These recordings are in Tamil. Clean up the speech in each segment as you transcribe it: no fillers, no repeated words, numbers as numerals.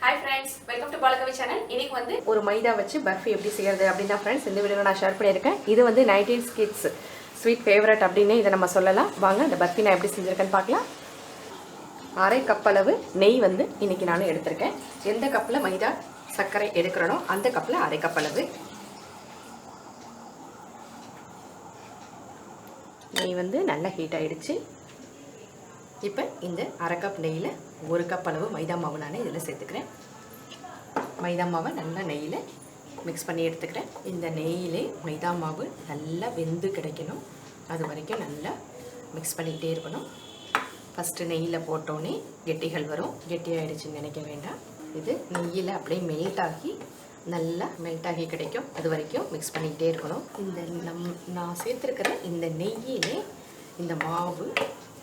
Hi friends, welcome to BALAKAVI channel. இன்னைக்கு வந்து ஒரு மைதா வச்சு பர்ஃபி எப்படி செய்யறது அப்படினா फ्रेंड्स இந்த வீடியோல நான் ஷேர் பண்ணியிருக்கேன். இது வந்து 90s kids sweet favorite அப்படினே இத நம்ம சொல்லலாம். வாங்க இந்த பர்ஃபி நான் எப்படி செஞ்சிருக்கேன்னு பார்க்கலாம். அரை கப் அளவு நெய் வந்து இன்னைக்கு நான் எடுத்துர்க்கேன். எந்த கப்ல மைதா சர்க்கரை எடுக்கறனோ அந்த கப்ல அரை கப் அளவு நெய் வந்து நல்லா ஹீட் ஆயிடுச்சு. இப்போ இந்த அரை கப் நெய்யில் ஒரு கப் அளவு மைதா மாவு நான் இதில் சேர்த்துக்கிறேன். மைதா மாவை நல்லா நெய்யில் மிக்ஸ் பண்ணி எடுத்துக்கிறேன். இந்த நெய்யிலே மைதா மாவு நல்லா வெந்து கிடைக்கணும், அது வரைக்கும் நல்லா மிக்ஸ் பண்ணிக்கிட்டே இருக்கணும். ஃபஸ்ட்டு நெய்யில் போட்டோன்னே கெட்டிகள் வரும், கெட்டியாகிடுச்சுன்னு நினைக்க வேண்டாம். இது நெய்யில் அப்படியே நல்லா மெல்ட் ஆகி கிடைக்கும், அது வரைக்கும் மிக்ஸ் பண்ணிக்கிட்டே இருக்கணும். இந்த நான் சேர்த்துருக்கிற இந்த நெய்யிலே இந்த மாவு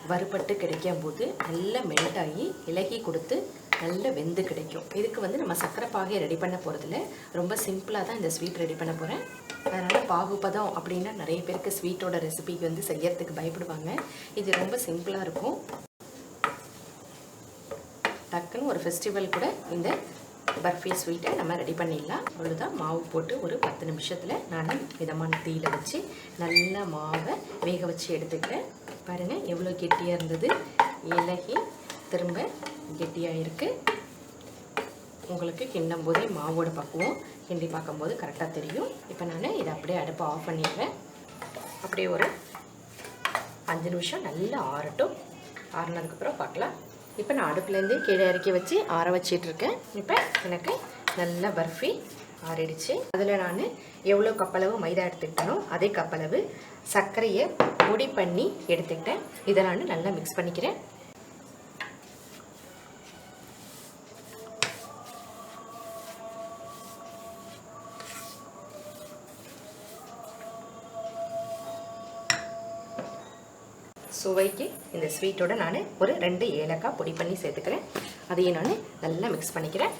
வறுபட்டு கிடைக்கும் போது நல்லா மெல்ட் ஆகி இலகி கொடுத்து நல்லா வெந்து கிடைக்கும். இதுக்கு வந்து நம்ம சர்க்கரை பாகை ரெடி பண்ண போகிறதில்ல, ரொம்ப சிம்பிளாக தான் இந்த ஸ்வீட் ரெடி பண்ண போகிறேன். அதனால் பாகுபதம் அப்படின்னா நிறைய பேருக்கு ஸ்வீட்டோட ரெசிபிக்கு வந்து செய்யறதுக்கு பயப்படுவாங்க. இது ரொம்ப சிம்பிளாக இருக்கும். டக்குன்னு ஒரு ஃபெஸ்டிவல் கூட இந்த பர்ஃபி ஸ்வீட்டை நம்ம ரெடி பண்ணிடலாம். அவ்வளோதான். மாவு போட்டு ஒரு 10 நிமிஷத்தில் நான் மிதமான தீயில வச்சு நல்லா மாவை வேக வச்சு எடுத்துக்கிறேன். பாருங்கள் எவ்வளோ கெட்டியாக இருந்தது, இலகி திரும்ப கெட்டியாக இருக்குது. உங்களுக்கு கிண்டும் போதே மாவோட பக்குவம் கிண்டி பார்க்கும்போது கரெக்டாக தெரியும். இப்போ நான் இதை அப்படியே அடுப்பை ஆஃப் பண்ணிடுறேன். அப்படியே ஒரு 5 நிமிஷம் நல்லா ஆறட்டும். ஆறுனதுக்கப்புறம் பார்க்கலாம். இப்போ நான் அடுப்புலேருந்து கீழே இறக்கி வச்சு ஆற வச்சிட்ருக்கேன். இப்போ எனக்கு நல்ல பர்ஃபி ஆறிடுச்சு. அதில் நான் எவ்வளோ கப்பளவு மைதா எடுத்துக்கிட்டனோ அதே கப்பளவு சர்க்கரையை பொடி பண்ணி எடுத்துக்கிட்டேன். இதை நான் நல்லா மிக்ஸ் பண்ணிக்கிறேன். சுவைக்கு இந்த ஸ்வீட்டோட நான் ஒரு 2 ஏலக்காய் பொடி பண்ணி சேர்த்துக்கிறேன். அதையும் நான் நல்லா மிக்ஸ் பண்ணிக்கிறேன்.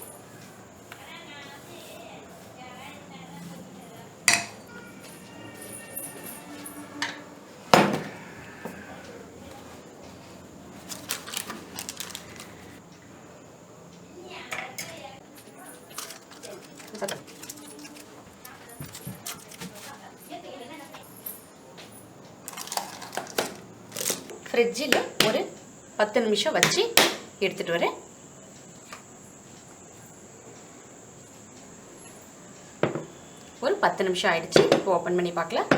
ஃப்ரிட்ஜில் ஒரு 10 நிமிஷம் வச்சு எடுத்துகிட்டு வரேன். ஒரு 10 நிமிஷம் ஆயிடுச்சு. இப்போ ஓப்பன் பண்ணி பார்க்கலாம்.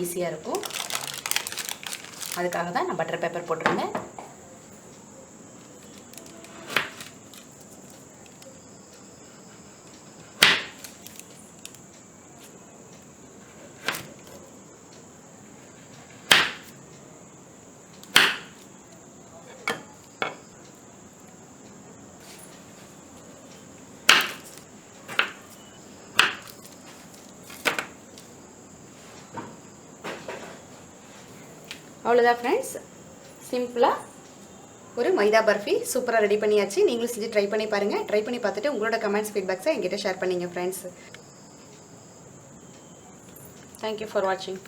ஈஸியாக இருக்கும், அதுக்காக தான் நான் பட்டர் பேப்பர் போட்டிருந்தேன். அவ்வளோதான் ஃப்ரெண்ட்ஸ், சிம்பிளாக ஒரு மைதா பர்ஃபி சூப்பராக ரெடி பண்ணியாச்சு. நீங்களும் செஞ்சு ட்ரை பண்ணி பாருங்கள். ட்ரை பண்ணி பார்த்துட்டு உங்களோட கமெண்ட்ஸ் ஃபீட்பேக்ஸை என்கிட்ட ஷேர் பண்ணிங்க ஃப்ரெண்ட்ஸ். தேங்க்யூ ஃபார் வாட்சிங்.